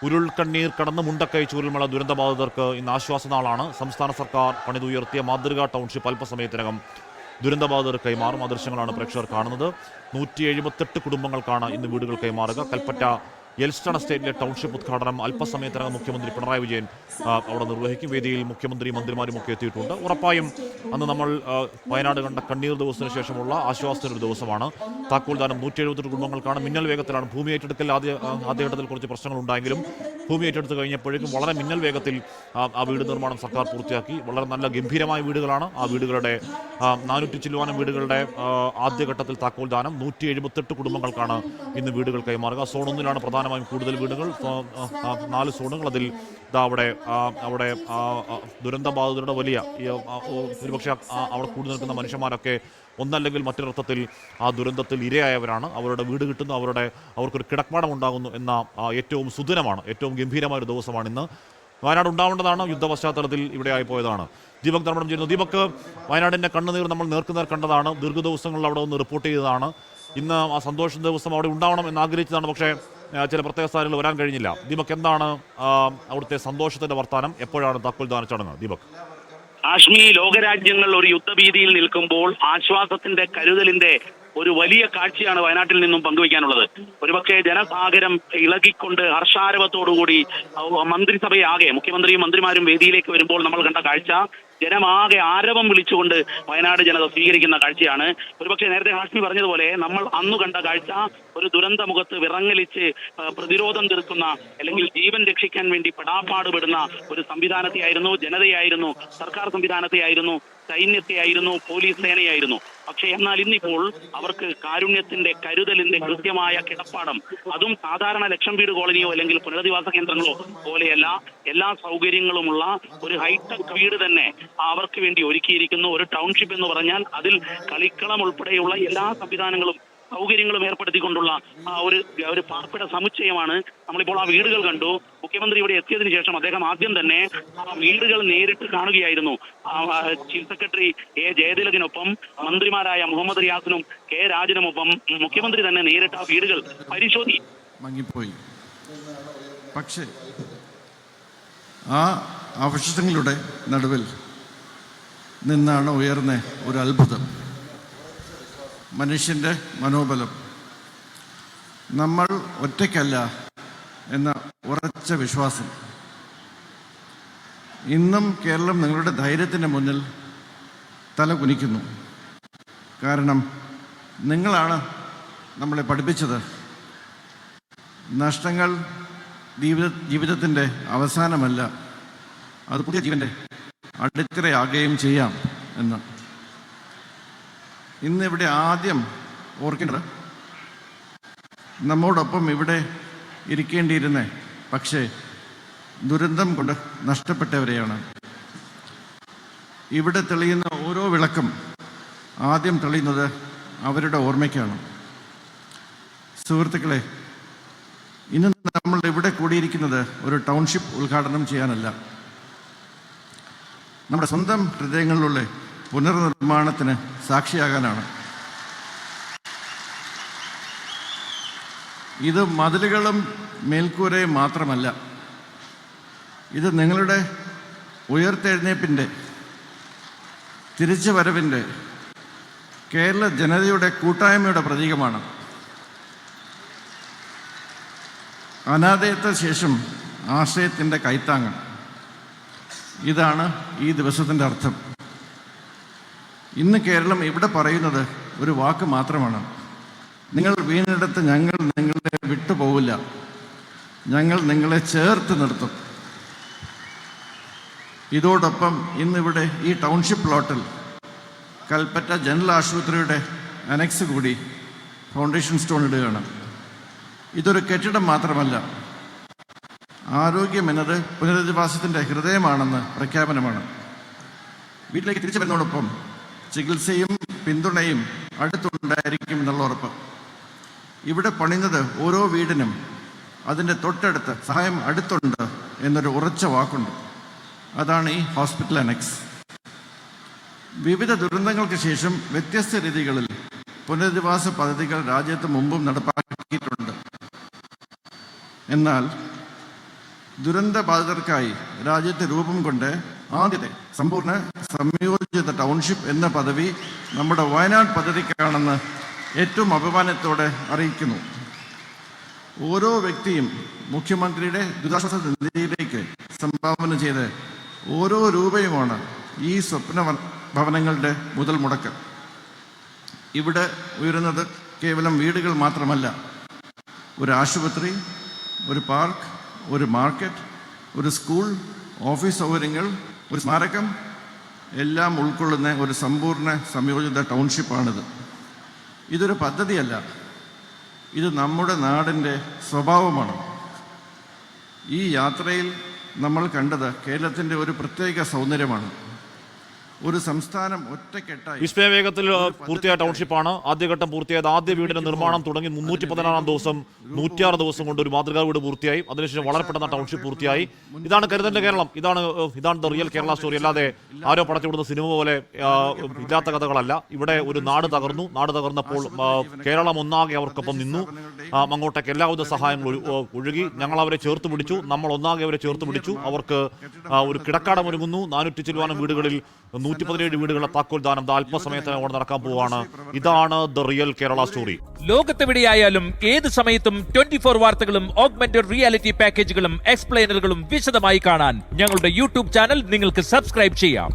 ഉരുൾക്കണ്ണീർ കടന്ന് മുണ്ടക്കൈ ചൂരൽമല ദുരന്തബാധിതർക്ക് ഇന്ന് ആശ്വാസനാളാണ്. സംസ്ഥാന സർക്കാർ പണിതുയർത്തിയ മാതൃകാ ടൗൺഷിപ്പ് അല്പസമയത്തിനകം ദുരന്തബാധിതർ കൈമാറും. ആ ദൃശ്യങ്ങളാണ് പ്രേക്ഷകർ കാണുന്നത്. 178 കുടുംബങ്ങൾക്കാണ് ഇന്ന് വീടുകൾ കൈമാറുക. കൽപ്പറ്റ എൽസ്റ്റൺ എസ്റ്റേറ്റിലെ ടൗൺഷിപ്പ് ഉദ്ഘാടനം അല്പസമയത്തിനകം മുഖ്യമന്ത്രി പിണറായി വിജയൻ അവിടെ നിർവഹിക്കും. വേദിയിൽ മുഖ്യമന്ത്രി മന്ത്രിമാരും ഒക്കെ എത്തിയിട്ടുണ്ട്. ഉറപ്പായും അന്ന് നമ്മൾ വയനാട് കണ്ട കണ്ണീർ ദിവസത്തിന് ശേഷമുള്ള ആശ്വാസത്തിനൊരു ദിവസമാണ്. താക്കോൽദാനം 178 കുടുംബങ്ങൾക്കാണ്. മിന്നൽ വേഗത്തിലാണ് ഭൂമി ഏറ്റെടുക്കൽ. ആദ്യഘട്ടത്തിൽ കുറച്ച് പ്രശ്നങ്ങൾ ഉണ്ടായെങ്കിലും ഭൂമി ഏറ്റെടുത്ത് കഴിഞ്ഞപ്പോഴേക്കും വളരെ മിന്നൽ വേഗത്തിൽ ആ വീട് നിർമ്മാണം സർക്കാർ പൂർത്തിയാക്കി. വളരെ നല്ല ഗംഭീരമായ വീടുകളാണ്. ആ വീടുകളുടെ 400 ചില്ലുവാനം വീടുകളുടെ ആദ്യഘട്ടത്തിൽ താക്കോൽദാനം. 178 കുടുംബങ്ങൾക്കാണ് ഇന്ന് വീടുകൾ കൈമാറുക. സോൺ 1-ലാണ് പ്രധാനമായും കൂടുതൽ വീടുകൾ, 4 സോണുകൾ. അതിൽ അവിടെ ദുരന്തബാധിതരുടെ വലിയ ഒരുപക്ഷെ അവിടെ കൂടി നിൽക്കുന്ന മനുഷ്യന്മാരൊക്കെ ഒന്നല്ലെങ്കിൽ മറ്റൊരർത്ഥത്തിൽ ആ ദുരന്തത്തിൽ ഇരയായവരാണ്. അവരുടെ വീട് കിട്ടുന്നു, അവർക്കൊരു കിടപ്പാടം ഉണ്ടാകുന്നു എന്ന ഏറ്റവും സുദിനമാണ്, ഏറ്റവും ഗംഭീരമായ ഒരു ദിവസമാണ് ഇന്ന്. വയനാട് ഉണ്ടാവേണ്ടതാണ്, യുദ്ധ പശ്ചാത്തലത്തിൽ ഇവിടെയായി പോയതാണ്. ദീപക് ധർമ്മടം ചെയ്യുന്നു. ദീപക്, വയനാടിൻ്റെ കണ്ണുനീർ നമ്മൾ നേർക്കുനേർ കണ്ടതാണ്. ദീർഘദിവസങ്ങളിൽ അവിടെ ഒന്ന് റിപ്പോർട്ട് ചെയ്തതാണ്. ഇന്ന് ആ സന്തോഷ ദിവസം അവിടെ ഉണ്ടാവണം എന്ന് ആഗ്രഹിച്ചതാണ്. പക്ഷേ ചില പ്രത്യേക സാഹചര്യങ്ങൾ വരാൻ കഴിഞ്ഞില്ല. ദീപക്, എന്താണ് അവിടുത്തെ സന്തോഷത്തിന്റെ വർത്താനം? എപ്പോഴാണ് താക്കോൽദാന ചടങ്ങ്? ദീപക്. ആഷ്മി, ലോകരാജ്യങ്ങൾ ഒരു യുദ്ധഭീതിയിൽ നിൽക്കുമ്പോൾ ആശ്വാസത്തിന്റെ കരുതലിന്റെ ഒരു വലിയ കാഴ്ചയാണ് വയനാട്ടിൽ നിന്നും പങ്കുവയ്ക്കാനുള്ളത്. ഒരുപക്ഷെ ജനസാഗരം ഇളകിക്കൊണ്ട് ഹർഷാരവത്തോടുകൂടി മന്ത്രിസഭയാകെ മുഖ്യമന്ത്രിയും മന്ത്രിമാരും വേദിയിലേക്ക് വരുമ്പോൾ നമ്മൾ കണ്ട കാഴ്ച ജനമാകെ ആരവം വിളിച്ചുകൊണ്ട് വയനാട് ജനത സ്വീകരിക്കുന്ന കാഴ്ചയാണ്. ഒരുപക്ഷെ നേരത്തെ ഹാഷ്മി പറഞ്ഞതുപോലെ നമ്മൾ അന്നു കണ്ട കാഴ്ച ഒരു ദുരന്ത മുഖത്ത് വിറങ്ങലിച്ച് പ്രതിരോധം തീർക്കുന്ന അല്ലെങ്കിൽ ജീവൻ രക്ഷിക്കാൻ വേണ്ടി പെടാപ്പാടുപെടുന്ന ഒരു സംവിധാനത്തെയായിരുന്നു, ജനതയായിരുന്നു, സർക്കാർ സംവിധാനത്തെയായിരുന്നു, സൈന്യത്തെയായിരുന്നു, പോലീസ് സേനയായിരുന്നു. പക്ഷെ എന്നാൽ ഇന്നിപ്പോൾ അവർക്ക് കാരുണ്യത്തിന്റെ കരുതലിന്റെ കൃത്യമായ കിടപ്പാടം, അതും സാധാരണ ലക്ഷം വീട് കോളനിയോ അല്ലെങ്കിൽ പുനരധിവാസ കേന്ദ്രങ്ങളോ പോലെയല്ല, എല്ലാ സൗകര്യങ്ങളുമുള്ള ഒരു ഹൈടെക് വീട് തന്നെ അവർക്ക് വേണ്ടി ഒരുക്കിയിരിക്കുന്നു. ഒരു ടൗൺഷിപ്പ് എന്ന് പറഞ്ഞാൽ അതിൽ കളിക്കളം ഉൾപ്പെടെയുള്ള എല്ലാ സംവിധാനങ്ങളും സൗകര്യങ്ങളും ഏർപ്പെടുത്തിക്കൊണ്ടുള്ള ഒരു പാർപ്പിട സമുച്ചയമാണ്. നമ്മളിപ്പോൾ ആ വീടുകൾ കണ്ടു. മുഖ്യമന്ത്രി ഇവിടെ എത്തിയതിനു ശേഷം അദ്ദേഹം ആദ്യം തന്നെ ആ വീടുകൾ നേരിട്ട് കാണുകയായിരുന്നു. ചീഫ് സെക്രട്ടറി എ ജയതിലകിനൊപ്പം മന്ത്രിമാരായ മുഹമ്മദ് റിയാസിനും കെ രാജനുമൊപ്പം മുഖ്യമന്ത്രി തന്നെ നേരിട്ട് ആ വീടുകൾ മങ്ങിപ്പോയി. പക്ഷേ ആ അവശിഷ്ടങ്ങളുടെ നടുവിൽ നിന്നാണ് ഉയർന്ന ഒരു അത്ഭുതം, മനുഷ്യൻ്റെ മനോബലം. നമ്മൾ ഒറ്റയ്ക്കല്ല എന്ന ഉറച്ച വിശ്വാസം. ഇന്നും കേരളം നിങ്ങളുടെ ധൈര്യത്തിൻ്റെ മുന്നിൽ തല കുനിക്കുന്നു. കാരണം നിങ്ങളാണ് നമ്മളെ പഠിപ്പിച്ചത്. നഷ്ടങ്ങൾ ജീവിതത്തിൻ്റെ അവസാനമല്ല, അത് പുതിയ ജീവൻ്റെ അടിത്തറയാകുകയും ചെയ്യാം എന്ന്. ഇന്നിവിടെ ആദ്യം ഓർക്കേണ്ടത് നമ്മോടൊപ്പം ഇവിടെ ഇരിക്കേണ്ടിയിരുന്നേ പക്ഷേ ദുരന്തം കൊണ്ട് നഷ്ടപ്പെട്ടവരെയാണ്. ഇവിടെ തെളിയുന്ന ഓരോ വിളക്കും ആദ്യം തെളിയുന്നത് അവരുടെ ഓർമ്മയ്ക്കാണ്. സുഹൃത്തുക്കളെ, ഇന്ന് നമ്മൾ ഇവിടെ കൂടിയിരിക്കുന്നത് ഒരു ടൗൺഷിപ്പ് ഉദ്ഘാടനം ചെയ്യാനല്ല, നമ്മുടെ സ്വന്തം ഹൃദയങ്ങളിലുള്ള പുനർനിർമ്മാണത്തിന് സാക്ഷിയാകാനാണ്. ഇത് മതിലുകളും മേൽക്കൂരയും മാത്രമല്ല, ഇത് നിങ്ങളുടെ ഉയർത്തെഴുന്നേൽപ്പിൻ്റെ, തിരിച്ചുവരവിൻ്റെ, കേരള ജനതയുടെ കൂട്ടായ്മയുടെ പ്രതീകമാണ്. അനാഥയത്തിന് ശേഷം ആശ്രയത്തിൻ്റെ കൈത്താങ്ങ്, ഇതാണ് ഈ ദിവസത്തിൻ്റെ അർത്ഥം. ഇന്ന് കേരളം ഇവിടെ പറയുന്നത് ഒരു വാക്ക് മാത്രമാണ്: നിങ്ങൾ വീണിടത്ത് ഞങ്ങൾ നിങ്ങളെ വിട്ടുപോകില്ല, ഞങ്ങൾ നിങ്ങളെ ചേർത്ത് നിർത്തും. ഇതോടൊപ്പം ഇന്നിവിടെ ഈ ടൗൺഷിപ്പ് പ്ലോട്ടിൽ കൽപ്പറ്റ ജനറൽ ആശുപത്രിയുടെ അനക്സ് കൂടി ഫൗണ്ടേഷൻ സ്റ്റോൺ ഇടുകയാണ്. ഇതൊരു കെട്ടിടം മാത്രമല്ല, ആരോഗ്യം എന്നത് പുനരധിവാസത്തിൻ്റെ ഹൃദയമാണെന്ന് പ്രഖ്യാപനമാണ്. വീട്ടിലേക്ക് തിരിച്ചു വരുന്നതോടൊപ്പം ചികിത്സയും പിന്തുണയും അടുത്തുണ്ടായിരിക്കും എന്നുള്ള ഉറപ്പ്. ഇവിടെ പണിയുന്നത് ഓരോ വീടിനും അതിൻ്റെ തൊട്ടടുത്ത് സഹായം അടുത്തുണ്ട് എന്നൊരു ഉറച്ച വാക്കുണ്ട്. അതാണ് ഈ ഹോസ്പിറ്റൽ അനക്സ്. വിവിധ ദുരന്തങ്ങൾക്ക് ശേഷം വ്യത്യസ്ത രീതികളിൽ പുനരധിവാസ പദ്ധതികൾ രാജ്യത്ത് മുമ്പും നടപ്പാക്കിയിട്ടുണ്ട്. എന്നാൽ ദുരന്ത ബാധിതർക്കായി രാജ്യത്ത് രൂപം കൊണ്ട് ആദ്യത്തെ സമ്പൂർണ്ണ സംയോജിത ടൗൺഷിപ്പ് എന്ന പദവി നമ്മുടെ വയനാട് പദ്ധതിക്കാണെന്ന് ഏറ്റവും അഭിമാനത്തോടെ അറിയിക്കുന്നു. ഓരോ വ്യക്തിയും മുഖ്യമന്ത്രിയുടെ ദുരിതാശ്വാസ നിധിയിലേക്ക് സംഭാവന ചെയ്ത് ഓരോ രൂപയുമാണ് ഈ സ്വപ്ന ഭവനങ്ങളുടെ മുതൽ മുടക്ക്. ഇവിടെ ഉയരുന്നത് കേവലം വീടുകൾ മാത്രമല്ല, ഒരു ആശുപത്രി, ഒരു പാർക്ക്, ഒരു മാർക്കറ്റ്, ഒരു സ്കൂൾ, ഓഫീസ് സൗകര്യങ്ങൾ, ഒരു സ്മാരകം എല്ലാം ഉൾക്കൊള്ളുന്ന ഒരു സമ്പൂർണ്ണ സംയോജിത ടൗൺഷിപ്പാണിത്. ഇതൊരു പദ്ധതിയല്ല, ഇത് നമ്മുടെ നാടിൻ്റെ സ്വഭാവമാണ്. ഈ യാത്രയിൽ നമ്മൾ കണ്ടത് കേരളത്തിൻ്റെ ഒരു പ്രത്യേക സൗന്ദര്യമാണ്. ഒരു സംസ്ഥാനം ഒറ്റക്കെട്ടായി വിസ്മയ വേഗത്തിൽ പൂർത്തിയായ ടൗൺഷിപ്പാണ്. ആദ്യഘട്ടം പൂർത്തിയായത്. ആദ്യ വീടിന്റെ നിർമ്മാണം തുടങ്ങി 316 ദിവസം 106 ദിവസം കൊണ്ട് ഒരു മാതൃകാ വീട് പൂർത്തിയായി. അതിനുശേഷം വളരെ പെട്ടെന്ന് ടൗൺഷിപ്പ് പൂർത്തിയായി. ഇതാണ് കരുതന്റെ കേരളം. ഇതാണ് ദ റിയൽ കേരള സ്റ്റോറി. അല്ലാതെ ആരോ പടച്ചുവിടുന്ന സിനിമ പോലെ ഇല്ലാത്ത കഥകളല്ല. ഇവിടെ ഒരു നാട് തകർന്നു. നാട് തകർന്നപ്പോൾ കേരളം ഒന്നാകെ അവർക്കൊപ്പം നിന്നു. അങ്ങോട്ടേക്ക് എല്ലാവിധ സഹായങ്ങളും ഒഴുകി. ഞങ്ങൾ അവരെ ചേർത്ത് പിടിച്ചു. നമ്മൾ ഒന്നാകെ അവരെ ചേർത്ത് പിടിച്ചു. അവർക്ക് ഒരു കിടക്കാടം ഒരുങ്ങുന്നു. 400 ചില്ലുവാനം വീടുകളിൽ 117 വീടുകളുടെ താക്കോൽ ദാനം അല്പസമയത്തിനോട് നടക്കാൻ പോവുകയാണ്. ഇതാണ് ദ റിയൽ കേരള സ്റ്റോറി. ലോകത്തെവിടെയായാലും ഏത് സമയത്തും 24 വാർത്തകളും ഓഗ്മെന്റഡ് റിയാലിറ്റി പാക്കേജുകളും എക്സ്പ്ലെയിനറുകളും വിശദമായി കാണാൻ ഞങ്ങളുടെ യൂട്യൂബ് ചാനൽ നിങ്ങൾക്ക് സബ്സ്ക്രൈബ് ചെയ്യാം.